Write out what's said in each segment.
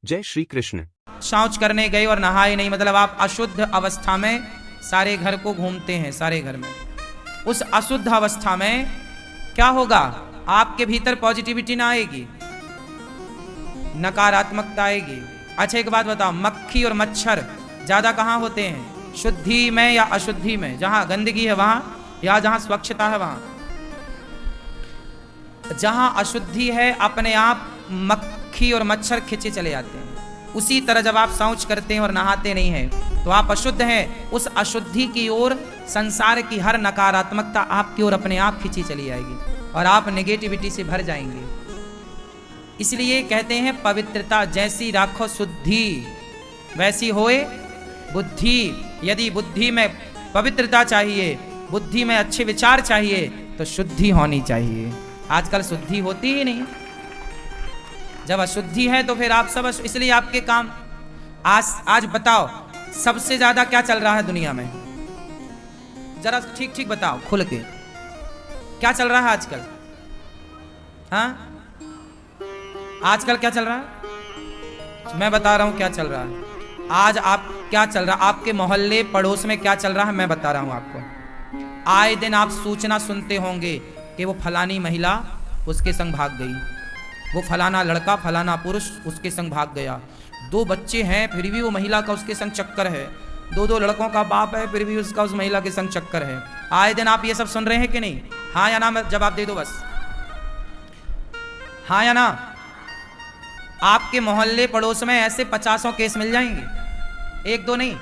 जय श्री कृष्ण। शौच करने गए और नहाए नहीं, मतलब आप अशुद्ध अवस्था में सारे घर को घूमते हैं, सारे घर में। उस अशुद्ध अवस्था में क्या होगा? आपके भीतर पॉजिटिविटी ना आएगी, नकारात्मकता आएगी। अच्छा एक बात बताओ, मक्खी और मच्छर ज्यादा कहाँ होते हैं? शुद्धि में या अशुद्धि में? जहां गंदगी है वहां, या जहां स्वच्छता है वहां? जहां अशुद्धि है अपने आप मक्खी और मच्छर खिंचे चले जाते हैं। उसी तरह जब आप शौच करते हैं और नहाते नहीं हैं तो आप अशुद्ध हैं। उस अशुद्धि की ओर संसार की हर नकारात्मकता आपकी ओर अपने आप खिंची चली आएगी और आप नेगेटिविटी से भर जाएंगे। इसलिए कहते हैं पवित्रता जैसी राखो शुद्धि वैसी होए बुद्धि। यदि बुद्धि में पवित्रता चाहिए, बुद्धि में अच्छे विचार चाहिए, तो शुद्धि होनी चाहिए। आजकल शुद्धि होती ही नहीं। जब अशुद्धि है तो फिर आप सब इसलिए आपके काम आज बताओ सबसे ज्यादा क्या चल रहा है दुनिया में? जरा ठीक ठीक बताओ खुल के, क्या चल रहा है आजकल? हाँ, आजकल क्या चल रहा है? मैं बता रहा हूं क्या चल रहा है। आज आप क्या चल रहा है आपके मोहल्ले पड़ोस में, क्या चल रहा है मैं बता रहा हूं आपको। आए दिन आप सूचना सुनते होंगे कि वो फलानी महिला उसके संग भाग गई, वो फलाना लड़का फलाना पुरुष उसके संग भाग गया, 2 बच्चे हैं फिर भी वो महिला का उसके संग चक्कर है, 2 लड़कों का बाप है फिर भी उसका उस महिला के संग चक्कर है। आए दिन आप ये सब सुन रहे हैं कि नहीं? हाँ या ना जवाब दे दो बस, हाँ या ना। आपके मोहल्ले पड़ोस में ऐसे 50 केस मिल जाएंगे, 1-2 नहीं।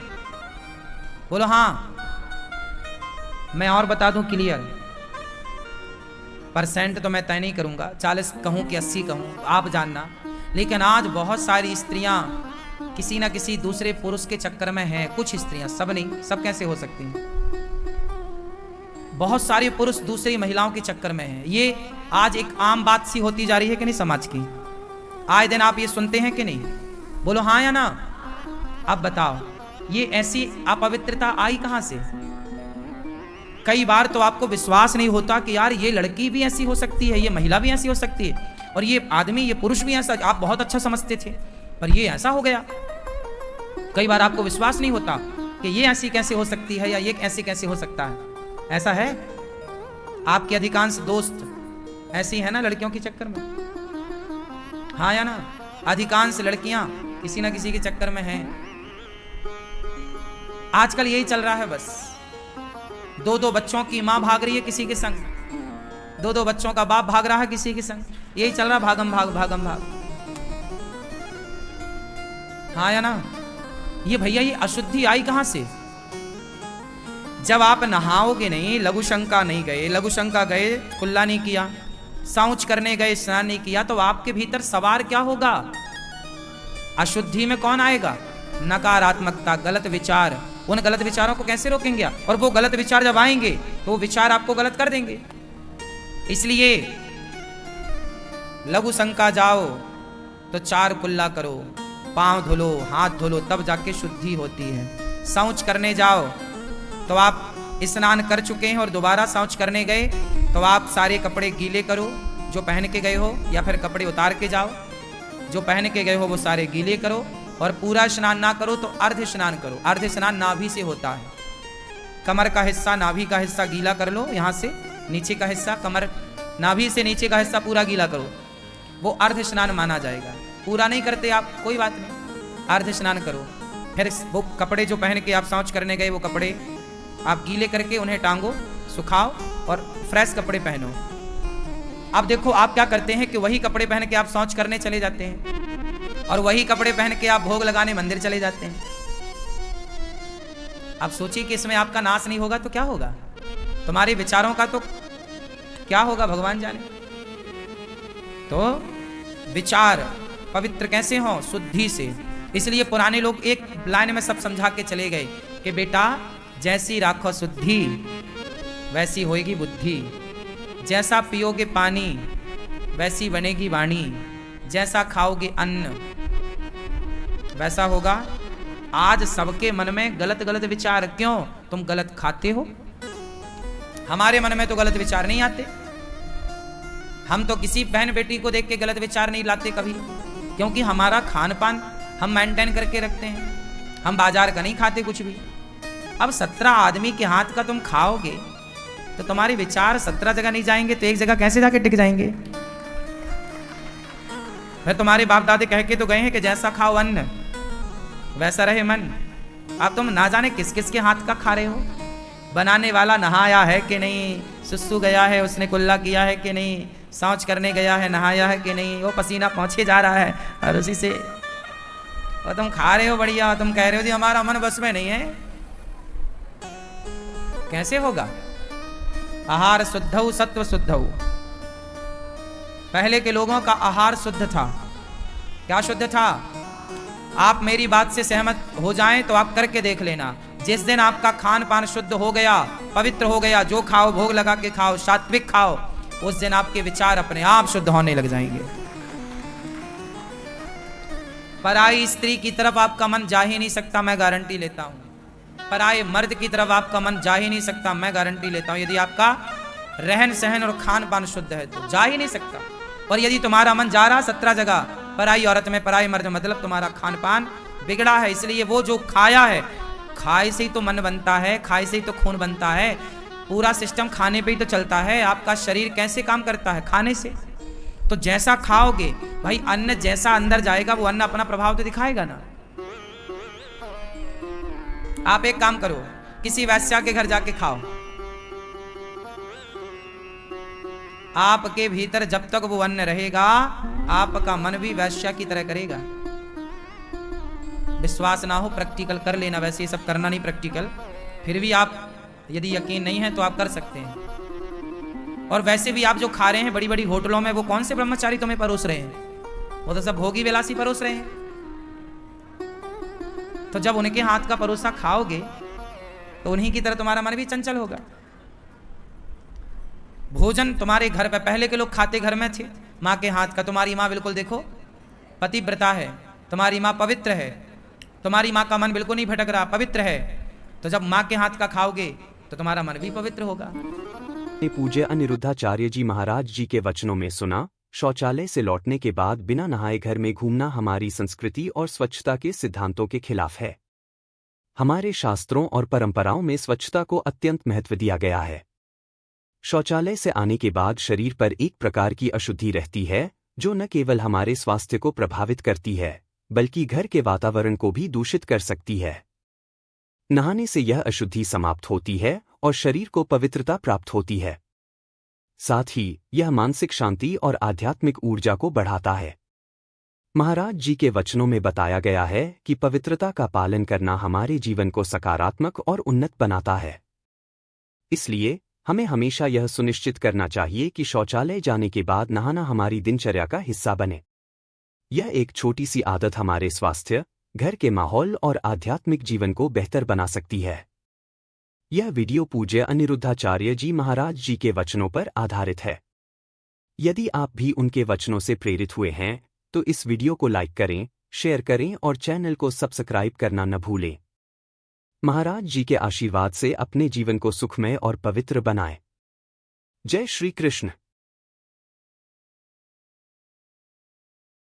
बोलो हाँ। मैं और बता दूं क्लियर, परसेंट तो मैं तय नहीं करूंगा, 40 कहूं कि 80 कहूं आप जानना। लेकिन आज बहुत सारी स्त्रियां किसी ना किसी दूसरे पुरुष के चक्कर में हैं। कुछ स्त्रियां, सब नहीं, सब कैसे हो सकती हैं? बहुत सारे पुरुष दूसरी महिलाओं के चक्कर में हैं। ये आज एक आम बात सी होती जा रही है कि नहीं समाज की? आए दिन आप ये सुनते हैं कि नहीं? बोलो हाँ या ना। अब बताओ ये ऐसी अपवित्रता आई कहां से? कई बार तो आपको विश्वास नहीं होता कि यार ये लड़की भी ऐसी हो सकती है, ये महिला भी ऐसी हो सकती है, और ये आदमी, ये पुरुष भी ऐसा। आप बहुत अच्छा समझते थे पर ये ऐसा हो गया। कई बार आपको विश्वास नहीं होता कि ये ऐसी कैसे हो सकती है या ये ऐसे कैसे हो सकता है। ऐसा है, आपके अधिकांश दोस्त ऐसी है ना लड़कियों के चक्कर में, हाँ या ना? अधिकांश लड़कियां किसी ना किसी के चक्कर में हैं। आजकल यही चल रहा है बस। 2 बच्चों की मां भाग रही है किसी के संग, 2 बच्चों का बाप भाग रहा है किसी के संग, यही चल रहा, भागम भाग भागम भाग। हाँ या ना? ये भैया ये अशुद्धि आई कहां से? जब आप नहाओगे नहीं, लघु शंका नहीं गए, लघु शंका गए कुल्ला नहीं किया, शौच करने गए स्नान नहीं किया, तो आपके भीतर सवार क्या होगा? अशुद्धि में कौन आएगा? नकारात्मकता, गलत विचार। उन गलत विचारों को कैसे रोकेंगे? और वो गलत विचार जब आएंगे तो वो विचार आपको गलत कर देंगे। इसलिए लघु शंका जाओ तो 4 कुल्ला करो, पांव धुलो, हाथ धुलो, तब जाके शुद्धि होती है। शौच करने जाओ तो आप स्नान कर चुके हैं और दोबारा शौच करने गए तो आप सारे कपड़े गीले करो जो पहन के गए हो, या फिर कपड़े उतार के जाओ, जो पहन के गए हो वो सारे गीले करो, और पूरा स्नान ना करो तो अर्ध स्नान करो। अर्ध स्नान नाभि से होता है। कमर का हिस्सा, नाभि का हिस्सा गीला कर लो, यहाँ से नीचे का हिस्सा, कमर नाभि से नीचे का हिस्सा पूरा गीला करो, वो अर्ध स्नान माना जाएगा। पूरा नहीं करते आप, कोई बात नहीं, अर्ध स्नान करो। फिर वो कपड़े जो पहन के आप शौच करने गए वो कपड़े आप गीले करके उन्हें टांगो, सुखाओ और फ्रेश कपड़े पहनो। अब देखो आप क्या करते हैं कि वही कपड़े पहन के आप शौच करने चले जाते हैं और वही कपड़े पहन के आप भोग लगाने मंदिर चले जाते हैं। आप सोचिए कि इसमें आपका नाश नहीं होगा तो क्या होगा? तुम्हारे विचारों का तो क्या होगा भगवान जाने। तो विचार पवित्र कैसे हो? शुद्धि से। इसलिए पुराने लोग एक लाइन में सब समझा के चले गए कि बेटा जैसी राखो शुद्धि वैसी होएगी बुद्धि, जैसा पियोगे पानी वैसी बनेगी वाणी, जैसा खाओगे अन्न वैसा होगा। आज सबके मन में गलत गलत विचार, क्यों? तुम गलत खाते हो। हमारे मन में तो गलत विचार नहीं आते, हम तो किसी बहन बेटी को देख के गलत विचार नहीं लाते कभी, क्योंकि हमारा खान पान हम मेंटेन करके रखते हैं, हम बाजार का नहीं खाते कुछ भी। अब 17 आदमी के हाथ का तुम खाओगे तो तुम्हारे विचार 17 जगह नहीं जाएंगे तो एक जगह कैसे जाके टिक जाएंगे? फिर तुम्हारे बाप दादे कह के तो गए हैं कि जैसा खाओ अन्न वैसा रहे मन। अब तुम ना जाने किस किस के हाथ का खा रहे हो। बनाने वाला नहाया है कि नहीं, सुसु गया है उसने कुल्ला किया है कि नहीं, शौच करने गया है नहाया है कि नहीं, वो पसीना पहुंचे जा रहा है और उसी से और तुम खा रहे हो बढ़िया। तुम कह रहे हो जी हमारा मन बस में नहीं है। कैसे होगा? आहार शुद्धौ सत्व शुद्धौ। पहले के लोगों का आहार शुद्ध था। क्या शुद्ध था? आप मेरी बात से सहमत हो जाएं तो आप करके देख लेना। जिस दिन आपका खान पान शुद्ध हो गया, पवित्र हो गया, जो खाओ भोग लगा के खाओ, सात्विक खाओ, उस दिन आपके विचार अपने आप शुद्ध होने लग जाएंगे। पराई स्त्री की तरफ आपका मन जा ही नहीं सकता, मैं गारंटी लेता हूं। पराए मर्द की तरफ आपका मन जा ही नहीं सकता, मैं गारंटी लेता हूं। यदि आपका रहन सहन और खान पान शुद्ध है तो जा ही नहीं सकता। और यदि तुम्हारा मन जा रहा 17 जगह पराई औरत में, पराई मर्द, मतलब तुम्हारा खान पान बिगड़ा है। इसलिए वो जो खाया है, खाए से ही तो मन बनता है, खाए से ही तो खून बनता है। पूरा सिस्टम खाने पे ही तो चलता है। आपका शरीर कैसे काम करता है? खाने से। तो जैसा खाओगे भाई, अन्न जैसा अंदर जाएगा वो अन्न अपना प्रभाव तो दिखाएगा ना। आप एक काम करो, किसी वैश्या के घर जाके खाओ। आपके भीतर जब तक वो अन्न रहेगा, आपका मन भी वैश्या की तरह करेगा। विश्वास ना हो प्रैक्टिकल कर लेना। वैसे ये सब करना नहीं प्रैक्टिकल, फिर भी आप यदि यकीन नहीं है तो आप कर सकते हैं। और वैसे भी आप जो खा रहे हैं बड़ी बड़ी होटलों में, वो कौन से ब्रह्मचारी तुम्हें परोस रहे हैं? वो तो सब भोगी विलासी परोस रहे हैं। तो जब उनके हाथ का परोसा खाओगे तो उन्हीं की तरह तुम्हारा मन भी चंचल होगा। भोजन तुम्हारे घर पे पहले के लोग खाते घर में थे, माँ के हाथ का। तुम्हारी माँ बिल्कुल देखो पतिव्रता है, तुम्हारी माँ पवित्र है, तुम्हारी माँ का मन बिल्कुल नहीं भटक रहा, पवित्र है। तो जब माँ के हाथ का खाओगे तो तुम्हारा मन भी पवित्र होगा। पूज्य अनिरुद्धाचार्य जी महाराज जी के वचनों में सुना, शौचालय से लौटने के बाद बिना नहाए घर में घूमना हमारी संस्कृति और स्वच्छता के सिद्धांतों के खिलाफ है। हमारे शास्त्रों और परंपराओं में स्वच्छता को अत्यंत महत्व दिया गया है। शौचालय से आने के बाद शरीर पर एक प्रकार की अशुद्धि रहती है जो न केवल हमारे स्वास्थ्य को प्रभावित करती है बल्कि घर के वातावरण को भी दूषित कर सकती है। नहाने से यह अशुद्धि समाप्त होती है और शरीर को पवित्रता प्राप्त होती है। साथ ही यह मानसिक शांति और आध्यात्मिक ऊर्जा को बढ़ाता है। महाराज जी के वचनों में बताया गया है कि पवित्रता का पालन करना हमारे जीवन को सकारात्मक और उन्नत बनाता है। इसलिए हमें हमेशा यह सुनिश्चित करना चाहिए कि शौचालय जाने के बाद नहाना हमारी दिनचर्या का हिस्सा बने। यह एक छोटी सी आदत हमारे स्वास्थ्य, घर के माहौल और आध्यात्मिक जीवन को बेहतर बना सकती है। यह वीडियो पूज्य अनिरुद्धाचार्य जी महाराज जी के वचनों पर आधारित है। यदि आप भी उनके वचनों से प्रेरित हुए हैं तो इस वीडियो को लाइक करें, शेयर करें और चैनल को सब्सक्राइब करना न भूलें। महाराज जी के आशीर्वाद से अपने जीवन को सुखमय और पवित्र बनाएं। जय श्री कृष्ण।